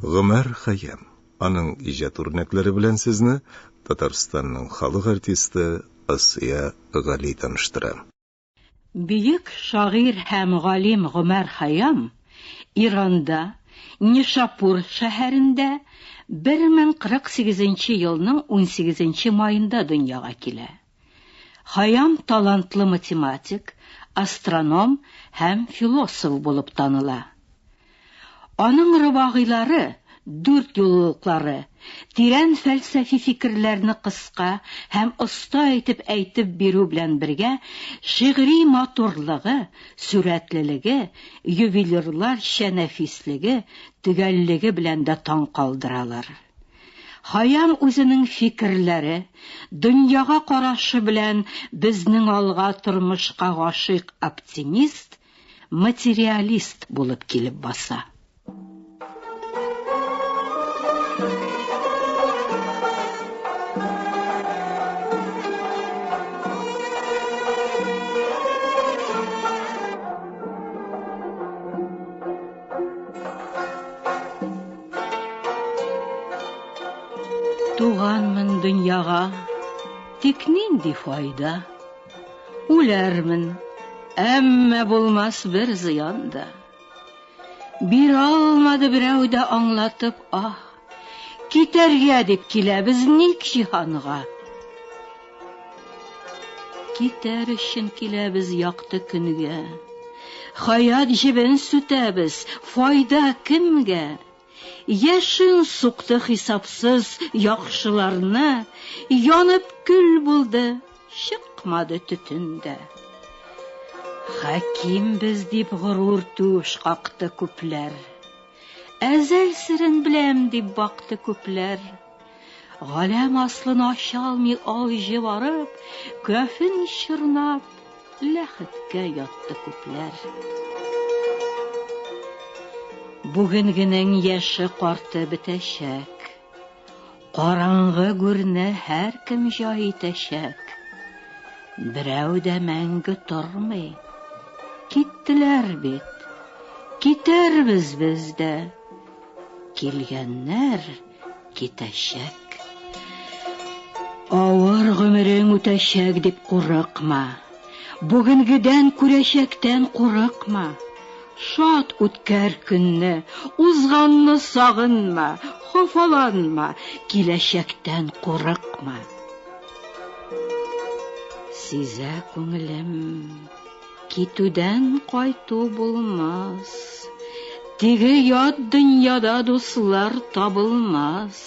Гомәр Хәйям. Аның иҗат үрнәкләре белән сезне Татарстанның халык артисты Асия Гали таныштыра. Бөек шагыйрь һәм галим Гомәр Хәйям Иранда, Нишапур шәһәрендә 1048 елның 18 майында дөньяга килә. Хәйям талантлы математик, астроном һәм философ булып таныла. Аның рыбагыйлары, 4 юллыклары, тирән фәлсәфи фикерләрне кыска һәм оста итеп әйтеп бирү белән бергә шигъри матурлыгы, сүрәтлелеге, ювелирларча нәфислеге, төгәллеге белән дә таң калдыралар. Хәйям үзенең фикерләре, дөньяга карашы белән безнең алга тормышка гашыйк оптимист, материалист булып килеп баса. Туганмын дөньяга, тик нинди файда? Үләрмен, әмма булмас бер зыянда. Бир алмады берәү дә аңлатып, китәргә дип киләбез ник җиһанга. Китәр өчен киләбез якты көнгә. Хаят җебен сүтәбез, файда кемгә? Яшын суқты хисапсыз яхшыларны, янып күл булды, чыкмады төтендә. Хәким без дип горур туш какты күпләр. Әзәл сирен беләм дип бакты күпләр. Галәм аслын ачалмый алҗы барып, кафин чырнап, ләхеткә ятты күпләр. Бүгенгенең яше карты бетәчәк. Караңгы гүрне һәр кем җай итәчәк. Берәү дә мәңге тормый. Киттеләр бит. Китәрбез без дә. Килгәннәр китәчәк. Авыр гомерең үтәчәк дип курыкма. Бүгенгедән күрәчәктән курыкма. Шат үткәр көнне, узганны сагынма, хафаланма, киләчәктән курыкма. Сизә күңелем, китүдән кайту булмас. Теге ят дөньяда дуслар табылмас.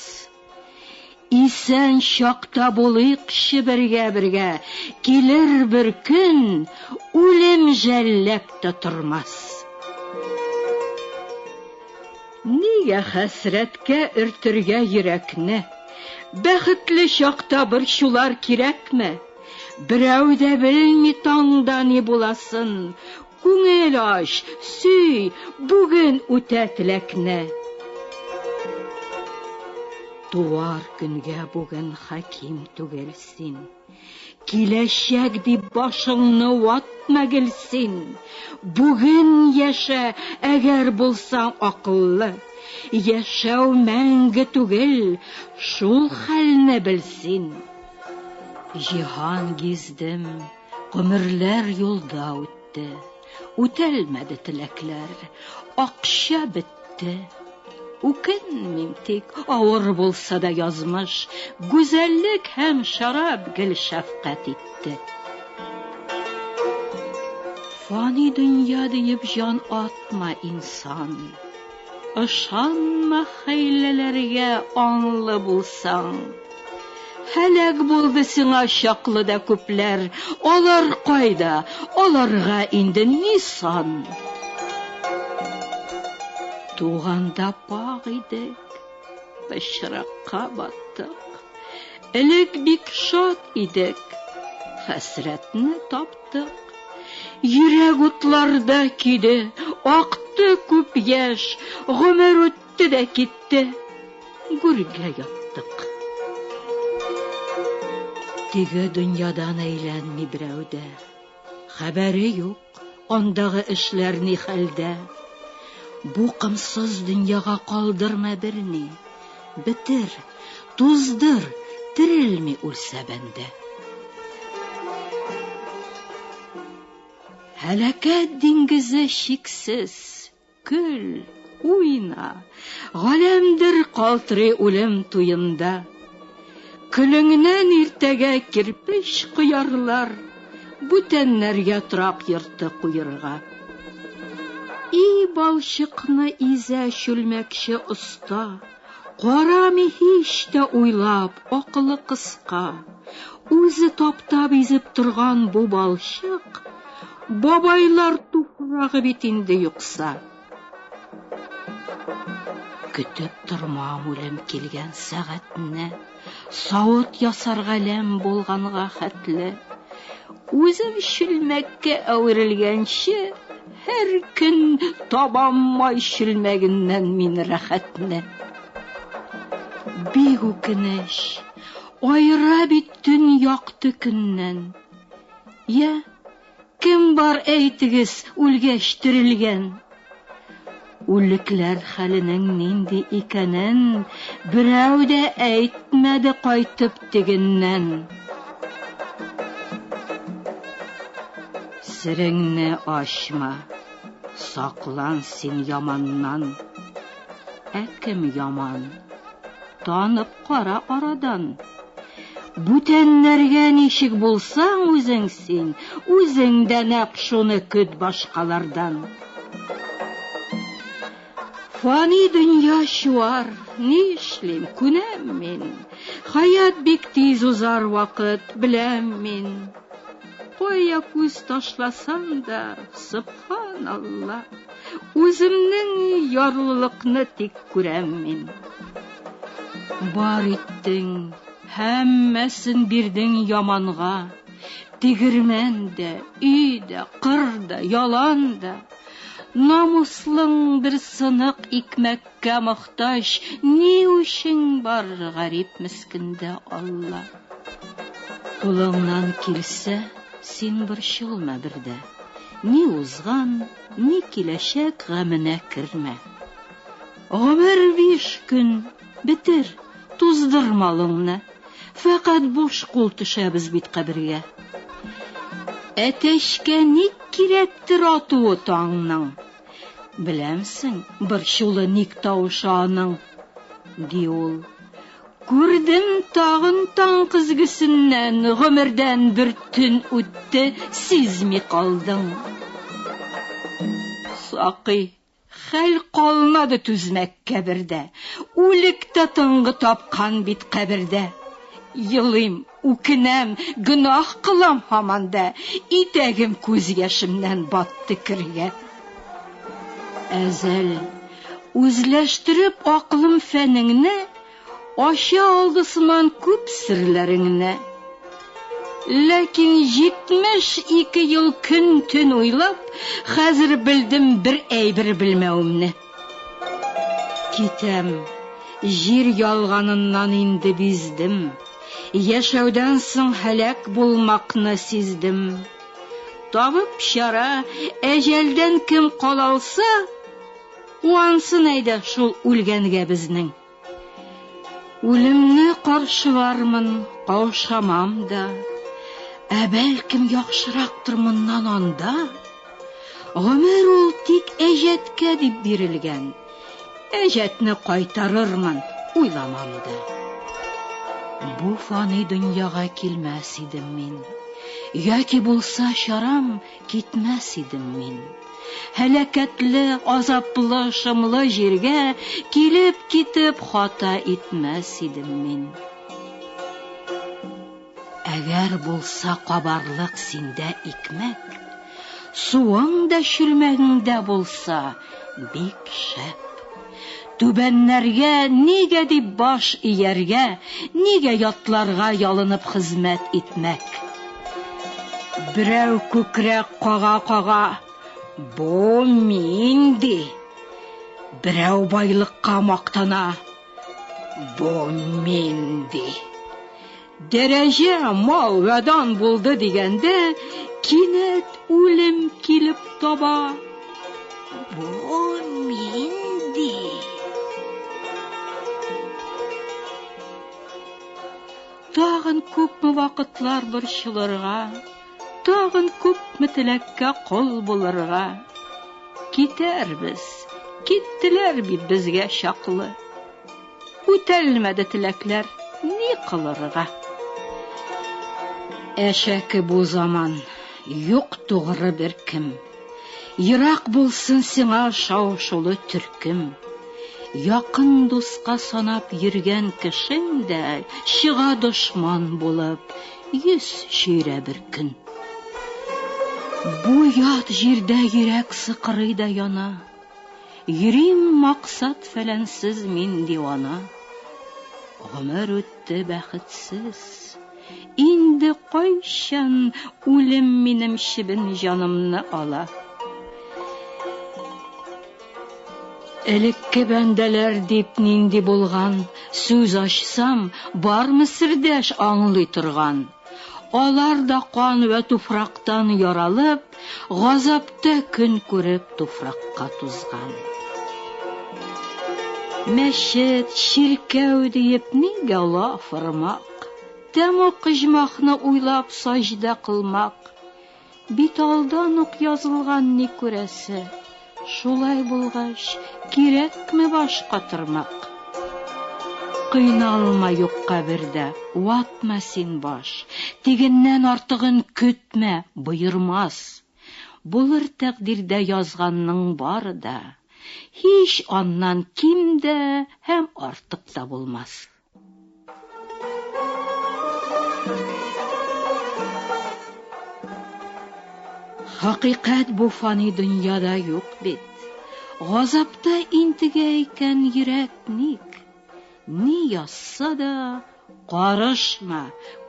Исән чакта булыйкчы бергә, килер бер көн, үлем жәлләп тә тормас. Нигә хәсрәткә өртергә йөрәкне? Бәхетле чакта бер шулар кирәкме? Берәү дә белми таңда ни буласын. Күңел аш, сөй, бүген үтә теләкне. Туар көнгә бүген хәким түгелсин. Киләчәк дип башыңны ватма гелсин. Бүген яшә, әгәр булсаң акыллы. Яшәү мәңге түгел, шул хәлне белсин. Җиһан гиздем, гомерләр юлда үтте. Үтәлмәде теләкләр, акча бетте. Үкенмим тик, авыр булса да язмыш, гүзәллек һәм шарап гел шәфкать итте. Фани дөнья диеп җан атма инсан. Ышанма хәйләләргә аңлы булсаң. Һәлак булды сиңа чаклы да күпләр. Алар кайда, аларга инде ни сан? Туганда пак идек, пычракка баттык. Элек бик шат идек, хәсрәтне таптык. Йөрәк утларда киде, акты күп яшь, гомер үтте дә китте, гүргә яттык. Теге дөньядан әйләнми берәү дә, хәбәре юк андагы эшләр ни хәлдә. Бу кымсыз дөньяга калдырма берни. Бетер, туздыр, терелми үлсә бәндә. Һәлакәт диңгезе шиксез, көл, уйна, галәмдер калтырый үлем туенда. Көлеңнән иртәгә кирпеч куярлар, бүтәннәргә трак йорты куерга. И балчыкны изә чүлмәкче оста, карамый һич тә уйлап, акылы кыска. Үзе таптап изеп торган бу балчык, бабайлар туфрагы бит инде юкса. Көтеп тормам үлем килгән сәгатне, савыт ясарга ләм булганга хәтле. Үзем чүлмәккә әверелгәнче, һәр көн табам май чүлмәгеннән мин рәхәтне. Бик үкенеч, айыра бит төн якты көннән. Я, кем бар әйтегез үлгәч терелгән? Үлекләр хәленең нинди икәнен берәү дә әйтмәде кайтып тегеннән. Сереңне ачма, саклан син яманнан. Кем яман? Танып кара арадан. Бүтәннәргә ничек булсаң үзең син, үзең дә нәкъ шуны көт башкалардан. Фани дөнья чуар, нишлим, күнәм мин. Хаят бик тиз узар вакыт, беләм мин. Кая күз ташласам да, субханалла, үземнең ярлылыкны тик күрәм мин. Бар иттең, һәммәсен бирдең яманга, тигермән дә, өй дә, кыр да, ялан да. Намуслың бер сынык икмәккә мохтаҗ, ни өчен бар гарип мискендә Алла. Кулыңнан килсә, син борчылма бердә. Ни узган, ни киләчәк гаменә кермә. Гомер 5 көн, бетер, туздыр малыңны. Фәкать буш кул төшәбез бит кабергә. Әтәшкә ник кирәктер атуы таңның? Беләмсең, бер чулы ник тавышы аның? Ди ул. Күрдем тагын таң кызгысыннан, гомердән бер төн үтте, сизми калдың. Сакый, хәл калмады түзмәккә бердә. Үлек тә тыңгы тапкан бит кабердә. Йылыйм, үкенәм, гөнаһ кылам һаманда, итәгем күз яшемнән батты кергә. Әзәл, үзләштереп аклым фәнеңне, аша алдысыман күп серләреңне. Ләкин 72 ел көн төн уйлап, хәзер белдем бер әйбер белмәүемне. Китәм, җир ялганыннан инде биздем. Яшәүдән соң һәлак булмакны сиздем. Табып чара, әҗәлдән кем калалса, уансын әйдә шул үлгәнгә безнең. Үлемне каршылармын, каушамам да. Бәлкем яхшырактыр моннан анда. Гомер ул тик әҗәткә дип бирелгән. Әҗәтне кайтарырмын, уйламам да. Бу фани дөньяга килмәс идем мин. Яки булса чарам, китмәс идем мин. Һәлакәтле, азаплы, шымлы җиргә килеп-китеп хата итмәс идем мин. Әгәр булса кабарлык синдә икмәк, суың да чүлмәгеңдә булса бик шәп. Түбәннәргә нигә дип баш ияргә, нигә ятларга ялынып хезмәт итмәк. Берәү күкрәк кага-кага, бу мин ди. Берәү байлыкка мактана, бу мин ди. Дәрәҗә, мал, вәдан булды дигәндә, кинәт үлем килеп таба. Бу минди. Тагын күпме вакытлар борчылырга, тагын күпме теләккә кол булырга. Китәрбез, киттеләр бит безгә чаклы. Үтәлмәде теләкләр, ни кылырга? Әшәке бу заман, юк тугры бер кем. Ерак булсын сиңа шау-шулы төркем. Якын дуска санап йөргән кешең дә чыга дошман булып, йөз чөйрә бер көн. Бу ят җирдә йөрәк сыкрый да яна. Йөрим максат фәләнсез мин дивана. Гомер үтте бәхетсез. Инде кайчан үлем минем чибен җанымны ала. Элекке бәндәләр дип нинди булган, сүз ачсам, бармы сердәш аңлый торган. Алар да кан вә туфрактан яралып, газапта көн күреп туфракка тузган. Мәчет, чиркәү диеп нигә лафырмак, тәмук иҗмахны уйлап сажда кылмак. Бит алдан ук язылган ни күрәсе, шулай булгач, кирәкме башка тырмак? Кыйналма юк кабердә, ватма син баш, тигеннән артыгын көтмә, боермас. Булыр тәкъдирдә язганның бары да, һич аннан ким дә һәм артык та булмас. Хакыйкать бу фани дөньяда юк бит. Газапта интегә икән йөрәк ник. Ни язса да карышма,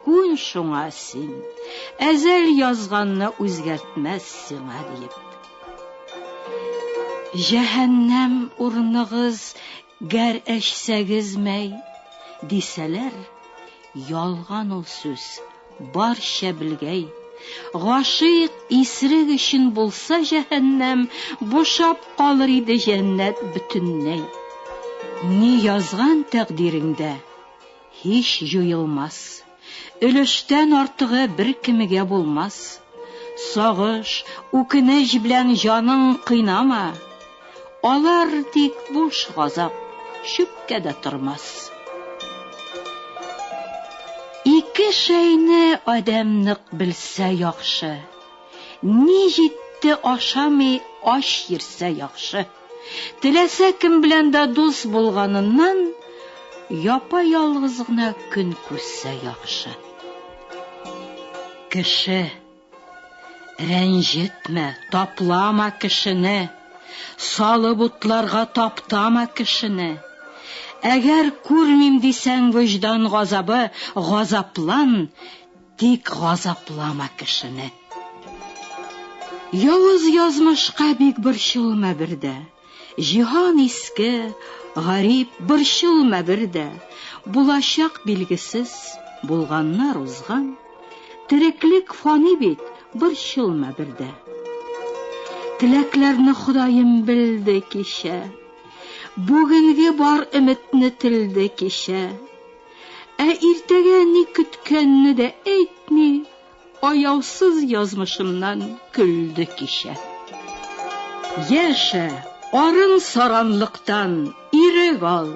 күн шуңа син. Әзәл язганны үзгәртмәс сиңа диеп. Җәһәннәм урныгыз гәр әчсәгезмәй дисәләр, ялган ул сүз, барча белгәй. Гашыйк исрек өчен булса җәһәннәм, бушап калыр иде җәннәт бөтенләй. Ни язган тәкъдиреңдә һич юйылмас. Өлештән артыгы бер кемгә булмас. Сагыш, үкенеч белән җаның кыйнама. Алар тик буш газап, чүпкә дә тормас. Ике шәйне адәм нык белсә яхшы. Ни җитте ашамый аш йөрсә яхшы. Теләсә кем белән дә дус булганыннан, япа-ялгыз гына көн күрсә яхшы. Кеше, рәнҗетмә, таплама кешене. Салып утларга таптама кешене. Әгәр күрмим дисәң вөҗдан газабы, газаплан, тик газаплама кешене. Явыз язмышка бик борчылма бердә. Җиһан иске, гарип, борчылма бердә. Булачак билгесез, булганнар узган. Тереклек фани бит, борчылма бердә. Теләкләрне Ходаем белде кичә. Бүгенге бар өметне телде кичә. Иртәгә ни көткәнне дә әйтми, аяусыз язмышымнан көлде кичә. Яшә, арын саранлыктан ирек ал,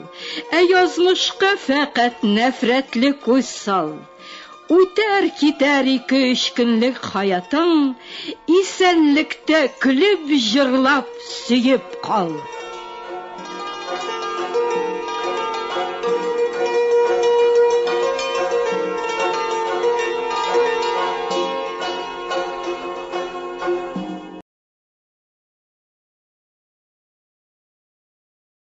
язмышка фәкать нәфрәтле күз сал. Үтәр китәр 2-3 көнлек хаятың, исәнлектә көлеп җырлап сөеп кал.